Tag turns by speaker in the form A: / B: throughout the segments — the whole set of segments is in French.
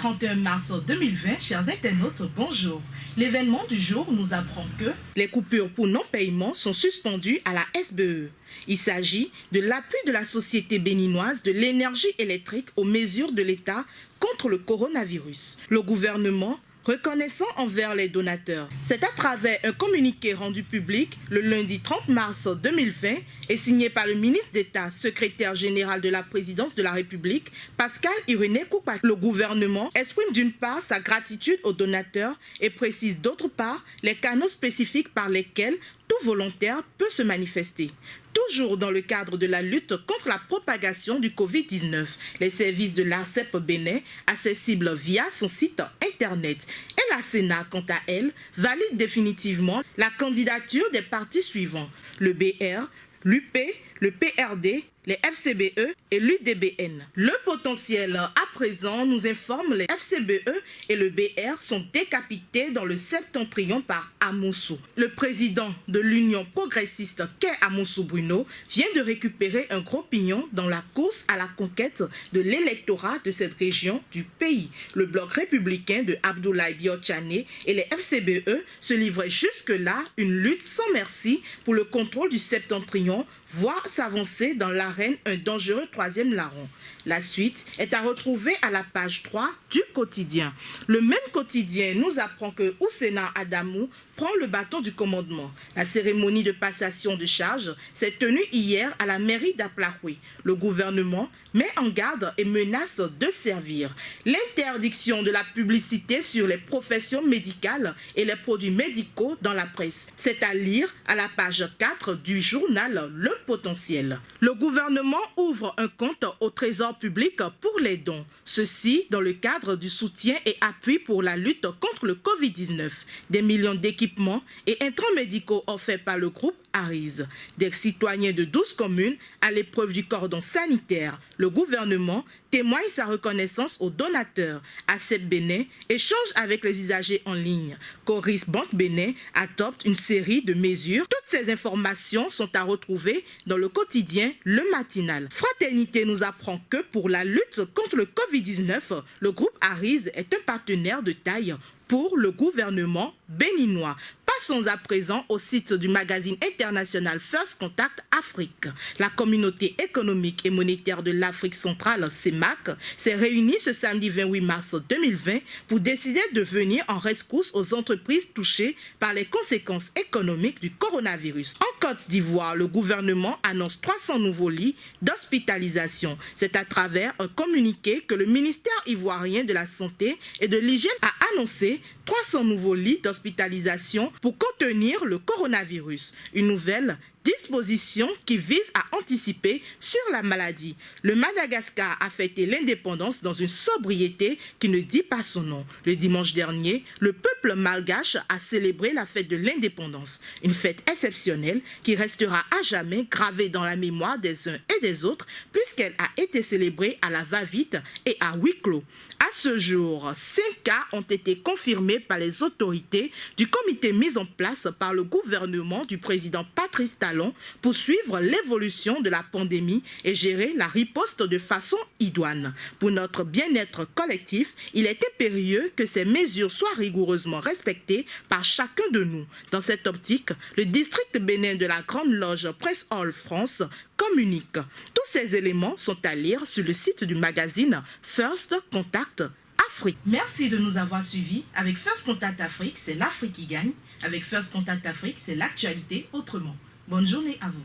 A: 31 mars 2020, chers internautes, bonjour. L'événement du jour nous apprend que les coupures pour non-paiement sont suspendues à la SBE. Il s'agit de l'appui de la Société béninoise de l'énergie électrique aux mesures de l'État contre le coronavirus. Le gouvernement reconnaissant envers les donateurs. C'est à travers un communiqué rendu public le lundi 30 mars 2020 et signé par le ministre d'État, secrétaire général de la présidence de la République, Pascal Irénée Coupa. Le gouvernement exprime d'une part sa gratitude aux donateurs et précise d'autre part les canaux spécifiques par lesquels tout volontaire peut se manifester. Toujours dans le cadre de la lutte contre la propagation du Covid-19, les services de l'ARCEP Bénin, accessibles via son site internet. Et la Sénat, quant à elle, valide définitivement la candidature des partis suivants, le BR, l'UP, le PRD, les FCBE et l'UDBN. Le potentiel à présent nous informe les FCBE et le BR sont décapités dans le septentrion par Amoussou. Le président de l'Union progressiste Kay Amoussou Bruno vient de récupérer un gros pignon dans la course à la conquête de l'électorat de cette région du pays. Le bloc républicain de Abdoulaye Biotchané et les FCBE se livraient jusque-là une lutte sans merci pour le contrôle du septentrion, voire s'avancer dans l'arène un dangereux troisième larron. La suite est à retrouver à la page 3 du quotidien. Le même quotidien nous apprend que Oussena Adamou prend le bâton du commandement. La cérémonie de passation de charge s'est tenue hier à la mairie d'Aplahoui. Le gouvernement met en garde et menace de servir. L'interdiction de la publicité sur les professions médicales et les produits médicaux dans la presse. C'est à lire à la page 4 du journal Le Potentiel. Le gouvernement ouvre un compte au Trésor public pour les dons. Ceci dans le cadre du soutien et appui pour la lutte contre le Covid-19. Des millions d'équipements et intrants médicaux offerts par le groupe Arise. Des citoyens de 12 communes à l'épreuve du cordon sanitaire. Le gouvernement témoigne sa reconnaissance aux donateurs. ACEP Bénin échange avec les usagers en ligne. Coris Banque Bénin adopte une série de mesures. Toutes ces informations sont à retrouver dans le quotidien Le Matinal. Fraternité nous apprend que pour la lutte contre le Covid-19, le groupe Arise est un partenaire de taille pour le gouvernement béninois. Passons à présent au site du magazine international First Contact Afrique. La communauté économique et monétaire de l'Afrique centrale, CEMAC, s'est réunie ce samedi 28 mars 2020 pour décider de venir en rescousse aux entreprises touchées par les conséquences économiques du coronavirus. En Côte d'Ivoire, le gouvernement annonce 300 nouveaux lits d'hospitalisation. C'est à travers un communiqué que le ministère ivoirien de la Santé et de l'Hygiène a annoncé 300 nouveaux lits d'hospitalisation pour contenir le coronavirus. Une nouvelle disposition qui vise à anticiper sur la maladie. Le Madagascar a fêté l'indépendance dans une sobriété qui ne dit pas son nom. Le dimanche dernier, le peuple malgache a célébré la fête de l'indépendance. Une fête exceptionnelle qui restera à jamais gravée dans la mémoire des uns et des autres puisqu'elle a été célébrée à la va-vite et à huis clos. À ce jour, 5 cas ont été confirmés par les autorités du comité mis en place par le gouvernement du président Patrice Talon pour suivre l'évolution de la pandémie et gérer la riposte de façon idoine. Pour notre bien-être collectif, il est impérieux que ces mesures soient rigoureusement respectées par chacun de nous. Dans cette optique, le district bénin de la Grande Loge Presse Hall France communique. Tous ces éléments sont à lire sur le site du magazine First Contact Afrique. Merci de nous avoir suivis. Avec First Contact Afrique, c'est l'Afrique qui gagne. Avec First Contact Afrique, c'est l'actualité autrement. Bonne journée à vous.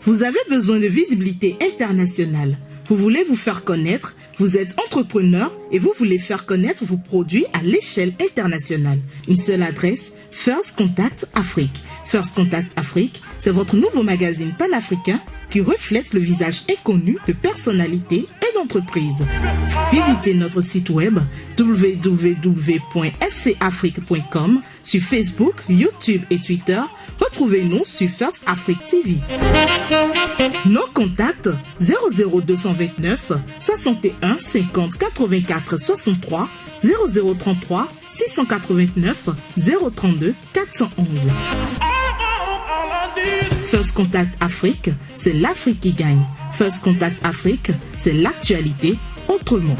A: Vous avez besoin de visibilité internationale. Vous voulez vous faire connaître, vous êtes entrepreneur et vous voulez faire connaître vos produits à l'échelle internationale. Une seule adresse, First Contact Afrique. First Contact Afrique, c'est votre nouveau magazine panafricain qui reflète le visage inconnu de personnalités et d'entreprises. Visitez notre site web www.fcafrique.com, sur Facebook, YouTube et Twitter. Retrouvez-nous sur First Afrique TV. Nos contacts 00229 61 50 84 63 0033 689 032 411. First Contact Afrique, c'est l'Afrique qui gagne. First Contact Afrique, c'est l'actualité autrement.